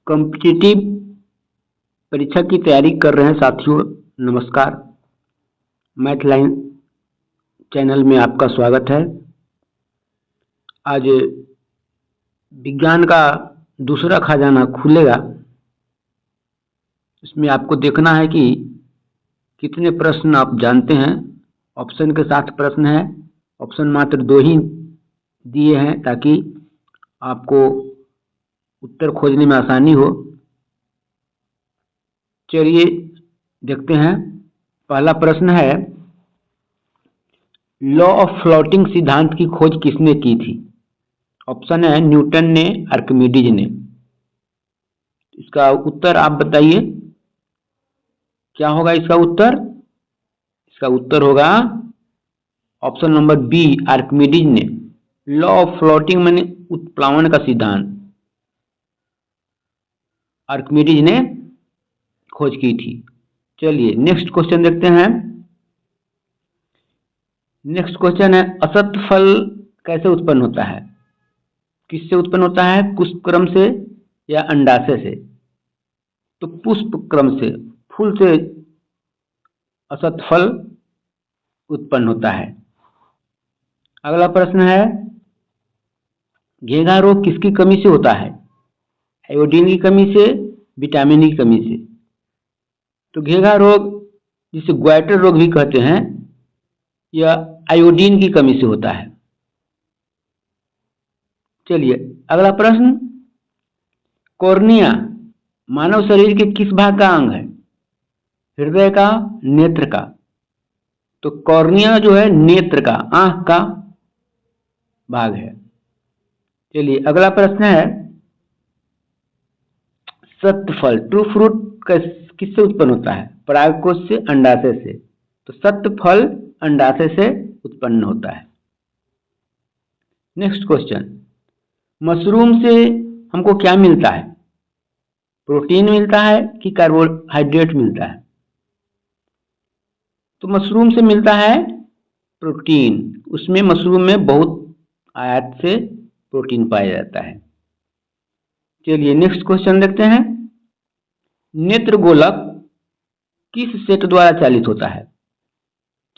Competitive परीक्षा की तैयारी कर रहे हैं साथियों, नमस्कार। मैथ लाइन चैनल में आपका स्वागत है। आज विज्ञान का दूसरा खजाना खुलेगा। इसमें आपको देखना है कि कितने प्रश्न आप जानते हैं। ऑप्शन के साथ प्रश्न है। ऑप्शन मात्र 2 ही दिए हैं ताकि आपको उत्तर खोजने में आसानी हो। चलिए देखते हैं। पहला प्रश्न है, लॉ ऑफ फ्लोटिंग सिद्धांत की खोज किसने की थी? ऑप्शन है न्यूटन ने, आर्किमिडीज ने। इसका उत्तर आप बताइए, क्या होगा इसका उत्तर? इसका उत्तर होगा ऑप्शन नंबर बी, आर्किमिडीज ने। लॉ ऑफ फ्लोटिंग माने उत्प्लावन का सिद्धांत आर्किमिडीज ने खोज की थी। चलिए नेक्स्ट क्वेश्चन देखते हैं। नेक्स्ट क्वेश्चन है, असत फल कैसे उत्पन्न होता है? किससे उत्पन्न होता है? पुष्प क्रम से या अंडाशय से? तो पुष्प क्रम से, फूल से असत फल उत्पन्न होता है। अगला प्रश्न है, घेंघा रोग किसकी कमी से होता है? आयोडीन की कमी से, विटामिन की कमी से? तो घेंघा रोग, जिसे ग्वाइटर रोग भी कहते हैं, यह आयोडीन की कमी से होता है। चलिए अगला प्रश्न, कॉर्निया मानव शरीर के किस भाग का अंग है? हृदय का, नेत्र का? तो कॉर्निया जो है नेत्र का, आंख का भाग है। चलिए अगला प्रश्न है, सत्फल ट्रू फ्रूट किससे उत्पन्न होता है? परागकोश से, अंडाशय से? तो सत्फल अंडाशय से उत्पन्न होता है। नेक्स्ट क्वेश्चन, मशरूम से हमको क्या मिलता है? प्रोटीन मिलता है कि कार्बोहाइड्रेट मिलता है? तो मशरूम से मिलता है प्रोटीन। उसमें मशरूम में बहुत आयात से प्रोटीन पाया जाता है। चलिए नेक्स्ट क्वेश्चन देखते हैं। नेत्र गोलक किस सेट द्वारा चालित होता है?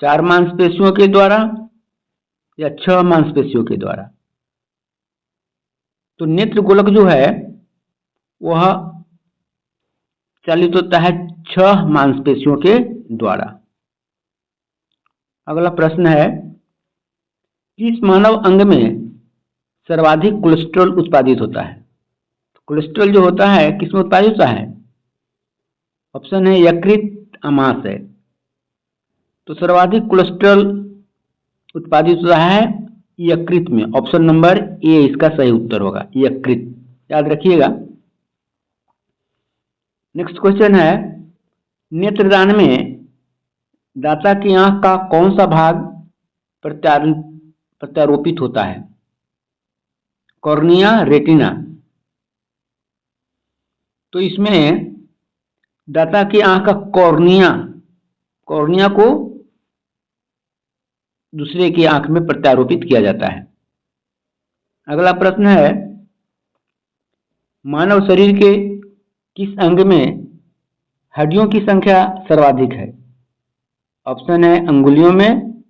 4 मांसपेशियों के द्वारा या 6 मांसपेशियों के द्वारा? तो नेत्र गोलक जो है वह चालित होता है 6 मांसपेशियों के द्वारा। अगला प्रश्न है, किस मानव अंग में सर्वाधिक कोलेस्ट्रॉल उत्पादित होता है? कोलेस्ट्रॉल जो होता है किस में उत्पादित होता है? ऑप्शन है यकृत, आमाशय। तो सर्वाधिक कोलेस्ट्रॉल उत्पादित होता है यकृत में। ऑप्शन नंबर ए इसका सही उत्तर होगा, यकृत। याद रखिएगा। नेक्स्ट क्वेश्चन है, नेत्रदान में दाता की आंख का कौन सा भाग प्रत्यारोपित होता है? Cornea, retina? तो इसमें दाता की आंख का कॉर्निया को दूसरे की आंख में प्रत्यारोपित किया जाता है। अगला प्रश्न है, मानव शरीर के किस अंग में हड्डियों की संख्या सर्वाधिक है? ऑप्शन है अंगुलियों में,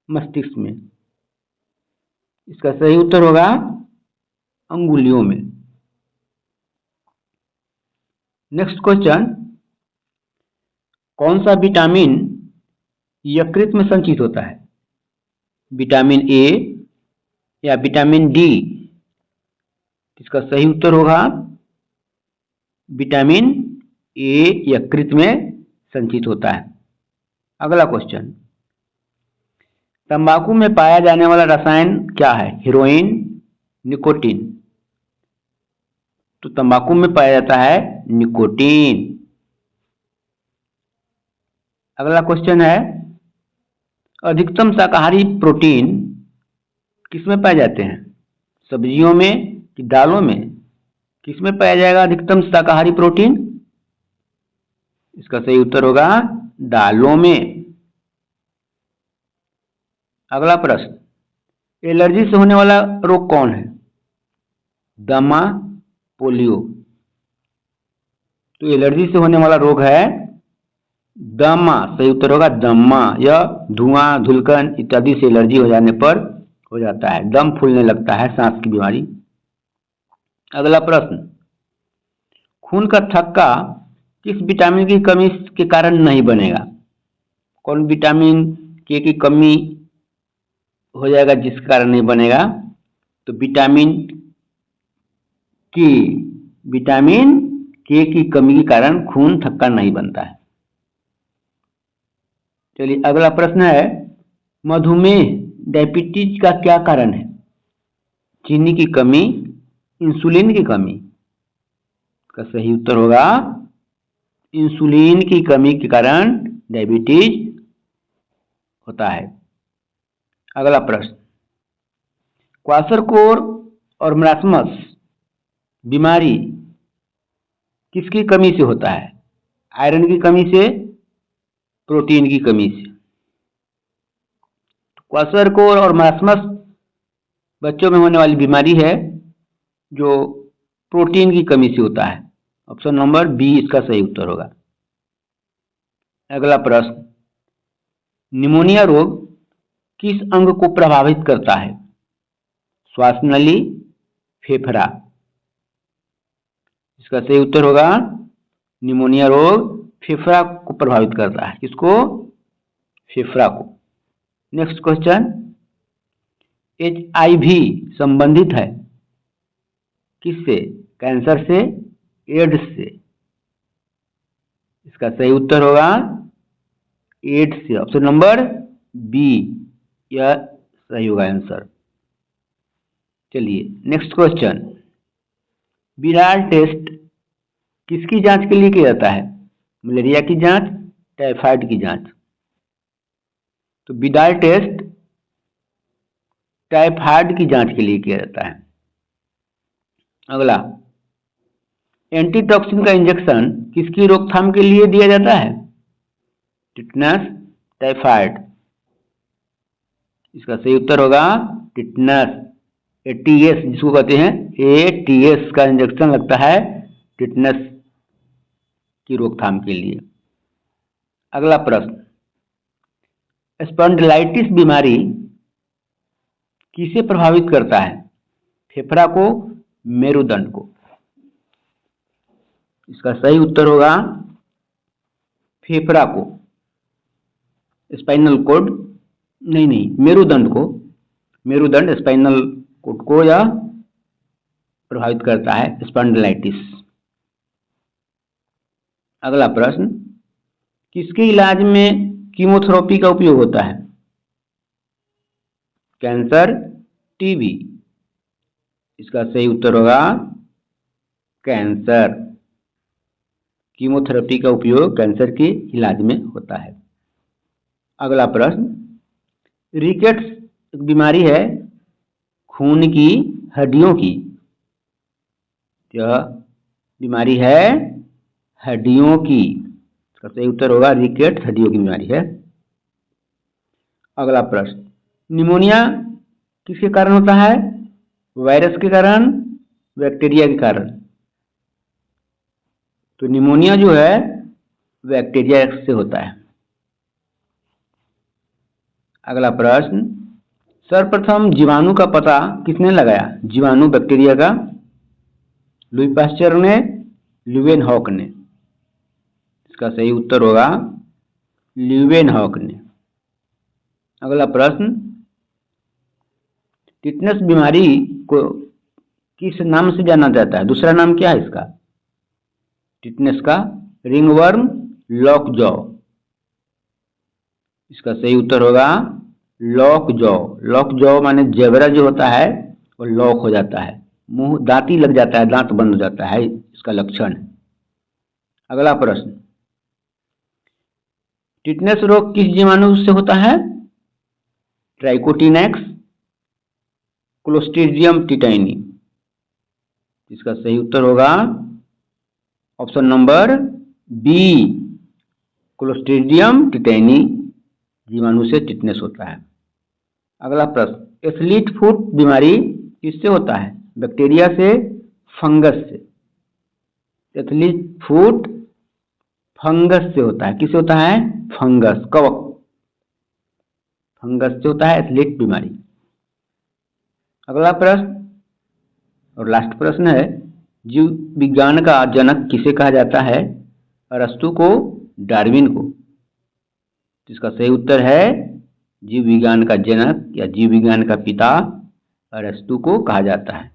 मस्तिष्क में? इसका सही उत्तर होगा अंगुलियों में। नेक्स्ट क्वेश्चन, कौन सा विटामिन यकृत में संचित होता है? विटामिन ए या विटामिन डी? इसका सही उत्तर होगा विटामिन ए यकृत में संचित होता है। अगला क्वेश्चन, तंबाकू में पाया जाने वाला रसायन क्या है? Heroin, nicotine? तो तंबाकू में पाया जाता है निकोटीन। अगला क्वेश्चन है, अधिकतम शाकाहारी प्रोटीन किसमें पाए जाते हैं? सब्जियों में कि दालों में? किसमें पाया जाएगा अधिकतम शाकाहारी प्रोटीन? इसका सही उत्तर होगा दालों में। अगला प्रश्न, एलर्जी से होने वाला रोग कौन है? दमा, पोलियो? तो एलर्जी से होने वाला रोग है दमा। सही उत्तर होगा दमा। यह धुआं, धुलकन इत्यादि से एलर्जी हो जाने पर हो जाता है। दम फूलने लगता है, सांस की बीमारी। अगला प्रश्न, खून का थक्का किस विटामिन की कमी के कारण नहीं बनेगा? कौन विटामिन के की कमी हो जाएगा जिसके कारण नहीं बनेगा? तो विटामिन के की कमी के कारण खून थक्का नहीं बनता है। चलिए अगला प्रश्न है, मधुमेह डायबिटीज का क्या कारण है? चीनी की कमी, इंसुलिन की कमी? का सही उत्तर होगा इंसुलिन की कमी के कारण डायबिटीज होता है। अगला प्रश्न, क्वाशरकोर और मरासमस बीमारी किसकी कमी से होता है? आयरन की कमी से, प्रोटीन की कमी से? क्वाशरकोर और मरासमस बच्चों में होने वाली बीमारी है जो प्रोटीन की कमी से होता है। ऑप्शन नंबर बी इसका सही उत्तर होगा। अगला प्रश्न, निमोनिया रोग किस अंग को प्रभावित करता है? श्वास नली, फेफड़ा? इसका सही उत्तर होगा निमोनिया रोग फेफड़ा को प्रभावित करता है। किसको? फेफड़ा को। नेक्स्ट क्वेश्चन, HIV संबंधित है किससे? कैंसर से, एड्स से? इसका सही उत्तर होगा एड्स से। ऑप्शन नंबर बी यह सही होगा आंसर। चलिए नेक्स्ट क्वेश्चन, विडाल टेस्ट किसकी जांच के लिए किया जाता है? मलेरिया की जांच, टाइफाइड की जांच? तो विडाल टेस्ट टाइफाइड की जांच के लिए किया जाता है। अगला, एंटीटॉक्सिन का इंजेक्शन किसकी रोकथाम के लिए दिया जाता है? Tetanus, typhoid? इसका सही उत्तर होगा टिटनस। ATS जिसको कहते हैं, ATS का इंजेक्शन लगता है टिटनस की रोकथाम के लिए। अगला प्रश्न, स्पॉन्डिलाइटिस बीमारी किसे प्रभावित करता है? फेफड़ा को, मेरुदंड को? इसका सही उत्तर होगा फेफड़ा को। स्पाइनल कोड नहीं, मेरुदंड को। मेरुदंड स्पाइनल कोड को यह प्रभावित करता है स्पॉन्डिलाइटिस। अगला प्रश्न, किसके इलाज में कीमोथेरेपी का उपयोग होता है? Cancer, TB? इसका सही उत्तर होगा कैंसर। कीमोथेरेपी का उपयोग कैंसर के इलाज में होता है। अगला प्रश्न, रिकेट्स एक बीमारी है खून की हड्डियों की। यह बीमारी है हड्डियों की। इसका सही उत्तर होगा रिकेट हड्डियों की बीमारी है। अगला प्रश्न, निमोनिया किसके कारण होता है? वायरस के कारण, बैक्टीरिया के कारण? तो निमोनिया जो है बैक्टीरिया से होता है। अगला प्रश्न, सर्वप्रथम जीवाणु का पता किसने लगाया? जीवाणु बैक्टीरिया का? लुई पास्चर ने, ल्यूवेनहॉक ने? इसका सही उत्तर होगा ल्यूवेनहॉक ने। अगला प्रश्न, टिटनस बीमारी को किस नाम से जाना जाता है? दूसरा नाम क्या है इसका? टिटनस का रिंगवर्म, लॉकजॉ? इसका सही उत्तर होगा लॉकजॉ। लॉकजॉ माने जेबरा जो होता है वो लॉक हो जाता है, मुंह दांती लग जाता है, दांत बंद हो जाता है, इसका लक्षण है। अगला प्रश्न, टिटनस रोग किस जीवाणु से होता है? ट्राइकोटिनेक्स, क्लोस्ट्रीडियम टिटाइनी? इसका सही उत्तर होगा ऑप्शन नंबर बी, क्लोस्ट्रीडियम टिटाइनी जीवाणु से टिटनेस होता है। अगला प्रश्न, एथलीट फुट बीमारी किससे होता है? बैक्टीरिया से, फंगस से? एथलीट फुट फंगस से होता है। किससे होता है? फंगस, कवक, फंगस से होता है एथलीट बीमारी। अगला प्रश्न और लास्ट प्रश्न है, जीव विज्ञान का जनक किसे कहा जाता है? अरस्तु को, डार्विन को? इसका सही उत्तर है जीव विज्ञान का जनक या जीव विज्ञान का पिता अरस्तु को कहा जाता है।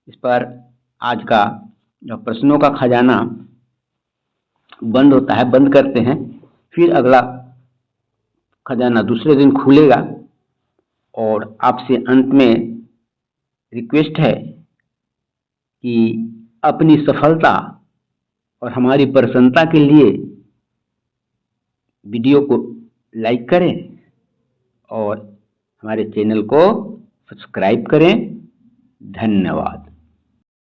इस पर आज का जो प्रश्नों का खजाना बंद होता है, बंद करते हैं। फिर अगला खजाना दूसरे दिन खुलेगा। और आपसे अंत में रिक्वेस्ट है कि अपनी सफलता और हमारी प्रसन्नता के लिए वीडियो को लाइक करें और हमारे चैनल को सब्सक्राइब करें। धन्यवाद।